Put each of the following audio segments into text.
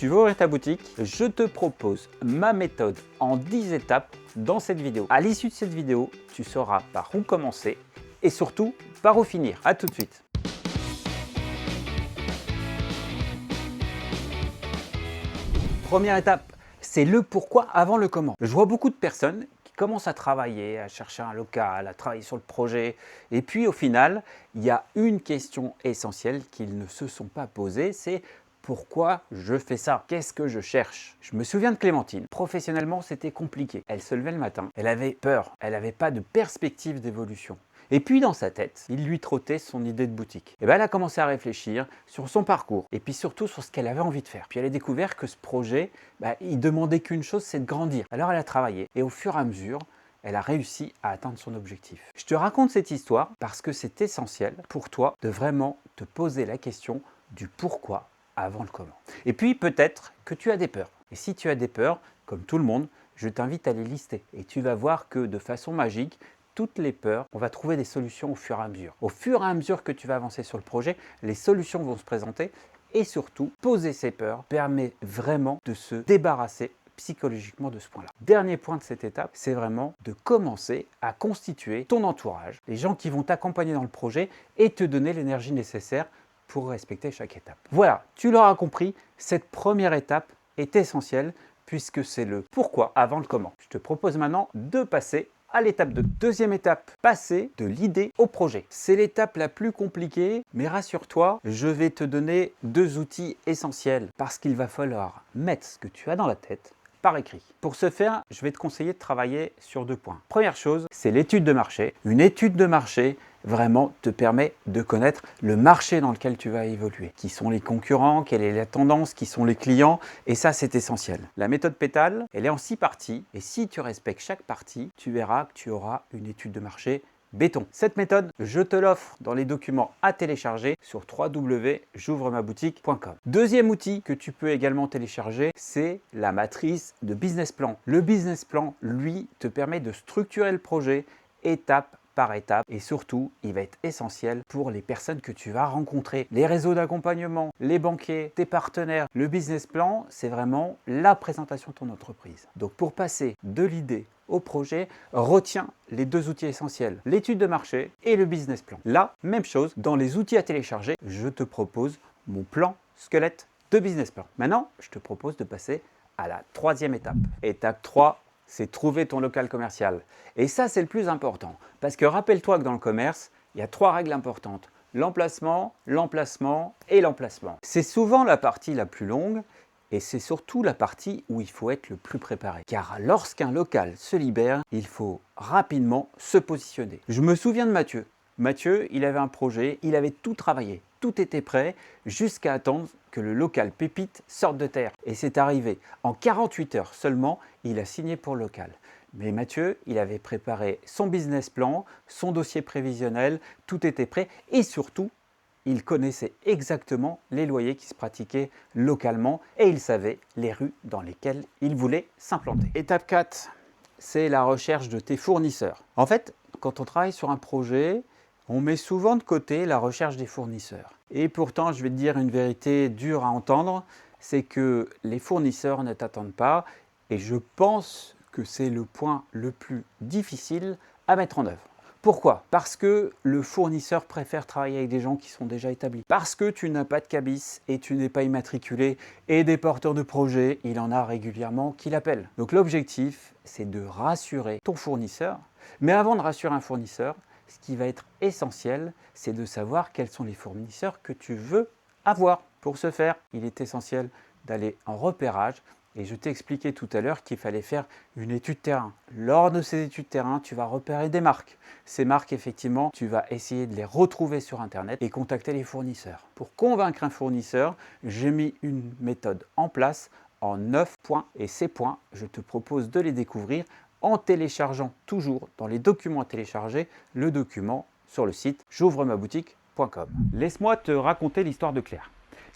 Tu veux ouvrir ta boutique? Je te propose ma méthode en 10 étapes dans cette vidéo. À l'issue de cette vidéo, tu sauras par où commencer et surtout par où finir. À tout de suite. Première étape, c'est le pourquoi avant le comment. Je vois beaucoup de personnes qui commencent à travailler, à chercher un local, à travailler sur le projet. Et puis au final, il y a une question essentielle qu'ils ne se sont pas posées, c'est pourquoi je fais ça? Qu'est-ce que je cherche? Je me souviens de Clémentine. Professionnellement, c'était compliqué. Elle se levait le matin, elle avait peur, elle n'avait pas de perspective d'évolution. Et puis dans sa tête, il lui trottait son idée de boutique. Et bien elle a commencé à réfléchir sur son parcours et puis surtout sur ce qu'elle avait envie de faire. Puis elle a découvert que ce projet, il demandait qu'une chose, c'est de grandir. Alors elle a travaillé et au fur et à mesure, elle a réussi à atteindre son objectif. Je te raconte cette histoire parce que c'est essentiel pour toi de vraiment te poser la question du pourquoi avant le comment. Et puis peut-être que tu as des peurs. Et si tu as des peurs, comme tout le monde, je t'invite à les lister. Et tu vas voir que de façon magique, toutes les peurs, on va trouver des solutions au fur et à mesure. Au fur et à mesure que tu vas avancer sur le projet, les solutions vont se présenter et surtout, poser ces peurs permet vraiment de se débarrasser psychologiquement de ce point-là. Dernier point de cette étape, c'est vraiment de commencer à constituer ton entourage, les gens qui vont t'accompagner dans le projet et te donner l'énergie nécessaire pour respecter chaque étape. Voilà, tu l'auras compris, cette première étape est essentielle puisque c'est le pourquoi avant le comment. Je te propose maintenant de passer à l'étape 2. Deuxième étape, passer de l'idée au projet. C'est l'étape la plus compliquée, mais rassure-toi, je vais te donner 2 outils essentiels parce qu'il va falloir mettre ce que tu as dans la tête par écrit. Pour ce faire, je vais te conseiller de travailler sur 2 points. Première chose, c'est l'étude de marché. Une étude de marché vraiment te permet de connaître le marché dans lequel tu vas évoluer. Qui sont les concurrents, quelle est la tendance, qui sont les clients, et ça c'est essentiel. La méthode Pétale, elle est en 6 parties, et si tu respectes chaque partie, tu verras que tu auras une étude de marché béton. Cette méthode, je te l'offre dans les documents à télécharger sur www.j'ouvremaboutique.com. Deuxième outil que tu peux également télécharger, c'est la matrice de business plan. Le business plan, lui, te permet de structurer le projet étape par étape et surtout, il va être essentiel pour les personnes que tu vas rencontrer. Les réseaux d'accompagnement, les banquiers, tes partenaires. Le business plan, c'est vraiment la présentation de ton entreprise. Donc pour passer de l'idée au projet, retiens les 2 outils essentiels, l'étude de marché et le business plan. Là, même chose, dans les outils à télécharger, je te propose mon plan squelette de business plan. Maintenant, je te propose de passer à la 3e étape. Étape 3, c'est trouver ton local commercial. Et ça, c'est le plus important. Parce que rappelle-toi que dans le commerce, il y a 3 règles importantes. L'emplacement, l'emplacement et l'emplacement. C'est souvent la partie la plus longue et c'est surtout la partie où il faut être le plus préparé. Car lorsqu'un local se libère, il faut rapidement se positionner. Je me souviens de Mathieu. Mathieu, il avait un projet, il avait tout travaillé. Tout était prêt jusqu'à attendre que le local pépite sorte de terre. Et c'est arrivé. En 48 heures seulement, il a signé pour le local. Mais Mathieu, il avait préparé son business plan, son dossier prévisionnel, tout était prêt et surtout, il connaissait exactement les loyers qui se pratiquaient localement et il savait les rues dans lesquelles il voulait s'implanter. Étape 4, c'est la recherche de tes fournisseurs. En fait, quand on travaille sur un projet, on met souvent de côté la recherche des fournisseurs. Et pourtant, je vais te dire une vérité dure à entendre, c'est que les fournisseurs ne t'attendent pas et je pense que c'est le point le plus difficile à mettre en œuvre. Pourquoi? Parce que le fournisseur préfère travailler avec des gens qui sont déjà établis. Parce que tu n'as pas de cabis et tu n'es pas immatriculé et des porteurs de projets, il en a régulièrement qui l'appellent. Donc l'objectif, c'est de rassurer ton fournisseur. Mais avant de rassurer un fournisseur, ce qui va être essentiel, c'est de savoir quels sont les fournisseurs que tu veux avoir. Pour ce faire, il est essentiel d'aller en repérage. Et je t'ai expliqué tout à l'heure qu'il fallait faire une étude terrain. Lors de ces études terrain, tu vas repérer des marques. Ces marques, effectivement, tu vas essayer de les retrouver sur Internet et contacter les fournisseurs. Pour convaincre un fournisseur, j'ai mis une méthode en place en 9 points. Et ces points, je te propose de les découvrir en téléchargeant toujours dans les documents à télécharger le document sur le site j'ouvremaboutique.com. Laisse-moi te raconter l'histoire de Claire.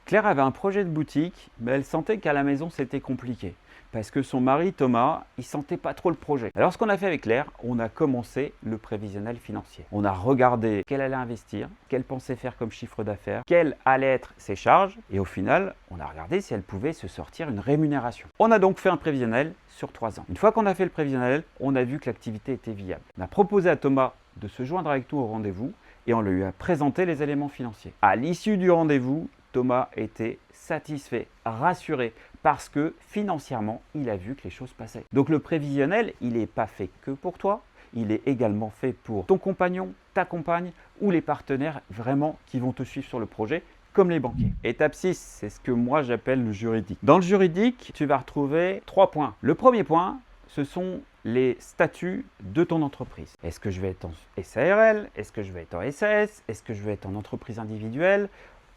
Claire avait un projet de boutique, mais elle sentait qu'à la maison c'était compliqué. Parce que son mari Thomas, il sentait pas trop le projet. Alors ce qu'on a fait avec Claire, on a commencé le prévisionnel financier. On a regardé qu'elle allait investir, qu'elle pensait faire comme chiffre d'affaires, quelles allaient être ses charges, et au final, on a regardé si elle pouvait se sortir une rémunération. On a donc fait un prévisionnel sur 3 ans. Une fois qu'on a fait le prévisionnel, on a vu que l'activité était viable. On a proposé à Thomas de se joindre avec nous au rendez-vous et on lui a présenté les éléments financiers. À l'issue du rendez-vous, Thomas était satisfait, rassuré, parce que financièrement, il a vu que les choses passaient. Donc le prévisionnel, il n'est pas fait que pour toi, il est également fait pour ton compagnon, ta compagne ou les partenaires vraiment qui vont te suivre sur le projet, comme les banquiers. Étape 6, c'est ce que moi j'appelle le juridique. Dans le juridique, tu vas retrouver 3 points. Le premier point, ce sont les statuts de ton entreprise. Est-ce que je vais être en SARL? Est-ce que je vais être en SAS? Est-ce que je vais être en entreprise individuelle?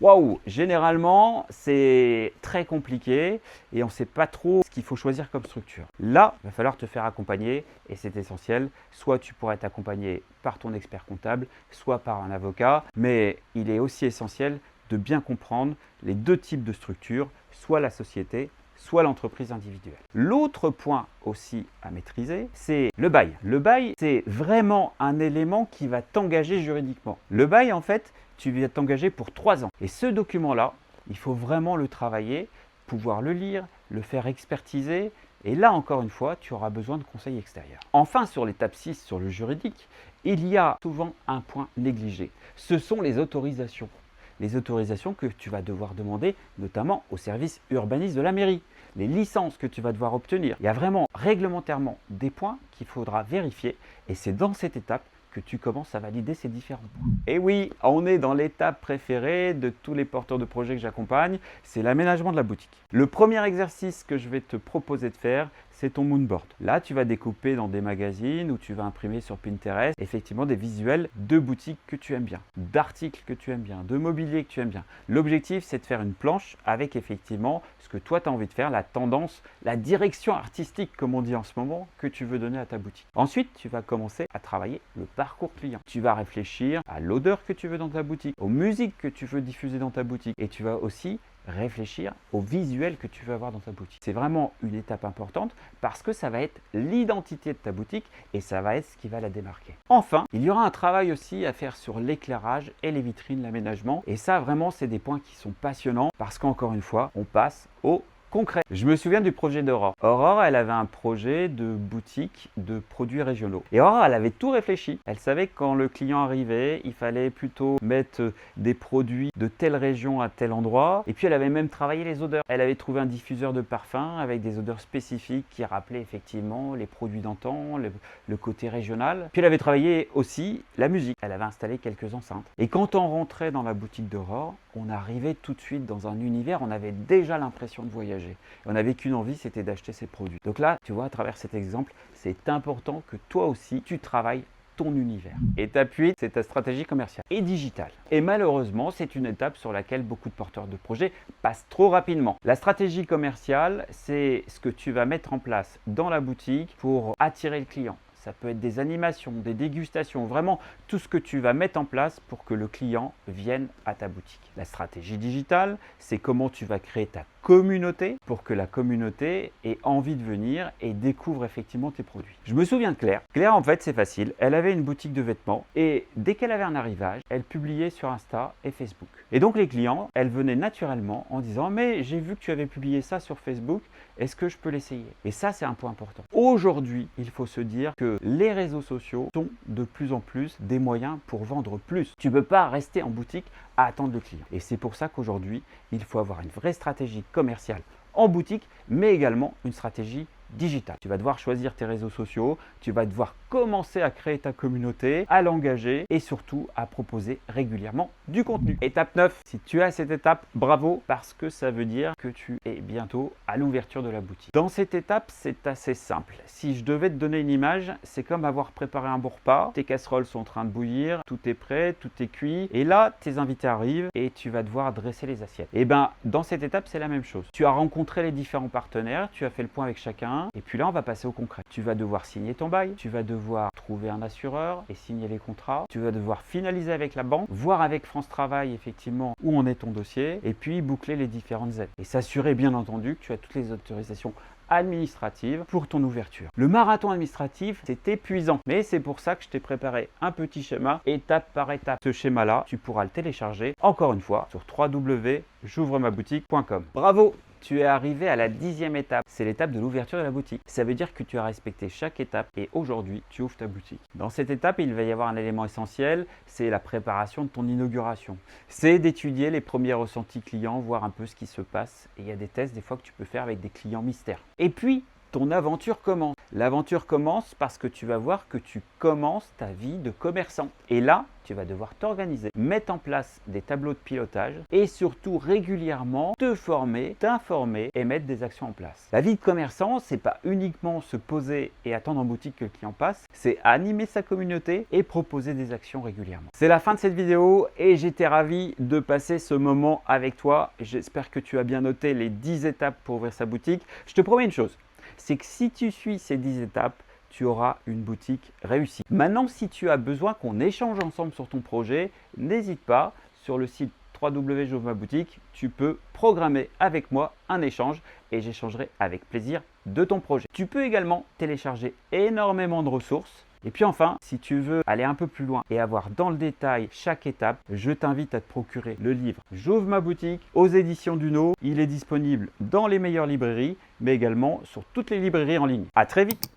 Waouh, généralement, c'est très compliqué et on ne sait pas trop ce qu'il faut choisir comme structure. Là, il va falloir te faire accompagner et c'est essentiel. Soit tu pourrais être accompagné par ton expert comptable, soit par un avocat, mais il est aussi essentiel de bien comprendre les 2 types de structures, soit la société, soit l'entreprise individuelle. L'autre point aussi à maîtriser, c'est le bail. Le bail, c'est vraiment un élément qui va t'engager juridiquement. Le bail, en fait, tu vas t'engager pour 3 ans. Et ce document-là, il faut vraiment le travailler, pouvoir le lire, le faire expertiser. Et là, encore une fois, tu auras besoin de conseils extérieurs. Enfin, sur l'étape 6, sur le juridique, il y a souvent un point négligé. Ce sont les autorisations. Les autorisations que tu vas devoir demander, notamment au service urbaniste de la mairie. Les licences que tu vas devoir obtenir. Il y a vraiment réglementairement des points qu'il faudra vérifier et c'est dans cette étape que tu commences à valider ces différents points. Et oui, on est dans l'étape préférée de tous les porteurs de projets que j'accompagne, c'est l'aménagement de la boutique. Le premier exercice que je vais te proposer de faire, c'est ton moodboard. Là, tu vas découper dans des magazines ou tu vas imprimer sur Pinterest effectivement des visuels de boutiques que tu aimes bien, d'articles que tu aimes bien, de mobilier que tu aimes bien. L'objectif, c'est de faire une planche avec effectivement ce que toi, tu as envie de faire, la tendance, la direction artistique, comme on dit en ce moment, que tu veux donner à ta boutique. Ensuite, tu vas commencer à travailler le parcours client. Tu vas réfléchir à l'odeur que tu veux dans ta boutique, aux musiques que tu veux diffuser dans ta boutique et tu vas aussi réfléchir au visuel que tu veux avoir dans ta boutique. C'est vraiment une étape importante parce que ça va être l'identité de ta boutique et ça va être ce qui va la démarquer. Enfin, il y aura un travail aussi à faire sur l'éclairage et les vitrines, l'aménagement. Et ça, vraiment, c'est des points qui sont passionnants parce qu'encore une fois, on passe au concret. Je me souviens du projet d'Aurore. Aurore, elle avait un projet de boutique de produits régionaux. Et Aurore, elle avait tout réfléchi. Elle savait que quand le client arrivait, il fallait plutôt mettre des produits de telle région à tel endroit. Et puis, elle avait même travaillé les odeurs. Elle avait trouvé un diffuseur de parfum avec des odeurs spécifiques qui rappelaient effectivement les produits d'antan, le côté régional. Puis, elle avait travaillé aussi la musique. Elle avait installé quelques enceintes. Et quand on rentrait dans la boutique d'Aurore, on arrivait tout de suite dans un univers, on avait déjà l'impression de voyager. On n'avait qu'une envie, c'était d'acheter ces produits. Donc là, tu vois, à travers cet exemple, c'est important que toi aussi, tu travailles ton univers. Étape 8, c'est ta stratégie commerciale et digitale. Et malheureusement, c'est une étape sur laquelle beaucoup de porteurs de projets passent trop rapidement. La stratégie commerciale, c'est ce que tu vas mettre en place dans la boutique pour attirer le client. Ça peut être des animations, des dégustations, vraiment tout ce que tu vas mettre en place pour que le client vienne à ta boutique. La stratégie digitale, c'est comment tu vas créer ta communauté pour que la communauté ait envie de venir et découvre effectivement tes produits. Je me souviens de Claire. Claire, en fait, c'est facile. Elle avait une boutique de vêtements et dès qu'elle avait un arrivage, elle publiait sur Insta et Facebook. Et donc les clients, elle venait naturellement en disant « mais j'ai vu que tu avais publié ça sur Facebook, est-ce que je peux l'essayer ?» Et ça, c'est un point important. Aujourd'hui, il faut se dire que les réseaux sociaux sont de plus en plus des moyens pour vendre plus. Tu ne peux pas rester en boutique à attendre le client. Et c'est pour ça qu'aujourd'hui, il faut avoir une vraie stratégie commerciale en boutique, mais également une stratégie digitale. Tu vas devoir choisir tes réseaux sociaux, tu vas devoir commencer à créer ta communauté, à l'engager et surtout à proposer régulièrement du contenu. Étape 9, si tu as cette étape, bravo, parce que ça veut dire que tu es bientôt à l'ouverture de la boutique. Dans cette étape, c'est assez simple. Si je devais te donner une image, c'est comme avoir préparé un bon repas, tes casseroles sont en train de bouillir, tout est prêt, tout est cuit et là, tes invités arrivent et tu vas devoir dresser les assiettes. Et bien, dans cette étape, c'est la même chose. Tu as rencontré les différents partenaires, tu as fait le point avec chacun, terrain. Et puis là, on va passer au concret. Tu vas devoir signer ton bail, tu vas devoir trouver un assureur et signer les contrats. Tu vas devoir finaliser avec la banque, voir avec France Travail effectivement où en est ton dossier et puis boucler les différentes aides. Et s'assurer bien entendu que tu as toutes les autorisations administrative pour ton ouverture. Le marathon administratif, c'est épuisant, mais c'est pour ça que je t'ai préparé un petit schéma étape par étape. Ce schéma-là, tu pourras le télécharger encore une fois sur www.j'ouvremaboutique.com. Bravo! Tu es arrivé à la 10e étape. C'est l'étape de l'ouverture de la boutique. Ça veut dire que tu as respecté chaque étape et aujourd'hui, tu ouvres ta boutique. Dans cette étape, il va y avoir un élément essentiel, c'est la préparation de ton inauguration. C'est d'étudier les premiers ressentis clients, voir un peu ce qui se passe. Et il y a des tests des fois que tu peux faire avec des clients mystères. Et puis, ton aventure commence. L'aventure commence parce que tu vas voir que tu commences ta vie de commerçant. Et là, tu vas devoir t'organiser, mettre en place des tableaux de pilotage et surtout régulièrement te former, t'informer et mettre des actions en place. La vie de commerçant, c'est pas uniquement se poser et attendre en boutique que le client passe, c'est animer sa communauté et proposer des actions régulièrement. C'est la fin de cette vidéo et j'étais ravi de passer ce moment avec toi. J'espère que tu as bien noté les 10 étapes pour ouvrir sa boutique. Je te promets une chose, c'est que si tu suis ces 10 étapes, tu auras une boutique réussie. Maintenant, si tu as besoin qu'on échange ensemble sur ton projet, n'hésite pas, sur le site www.j'ouvre-ma-boutique, tu peux programmer avec moi un échange et j'échangerai avec plaisir de ton projet. Tu peux également télécharger énormément de ressources. Et puis enfin, si tu veux aller un peu plus loin et avoir dans le détail chaque étape, je t'invite à te procurer le livre J'ouvre ma boutique aux éditions Duno. Il est disponible dans les meilleures librairies, mais également sur toutes les librairies en ligne. À très vite!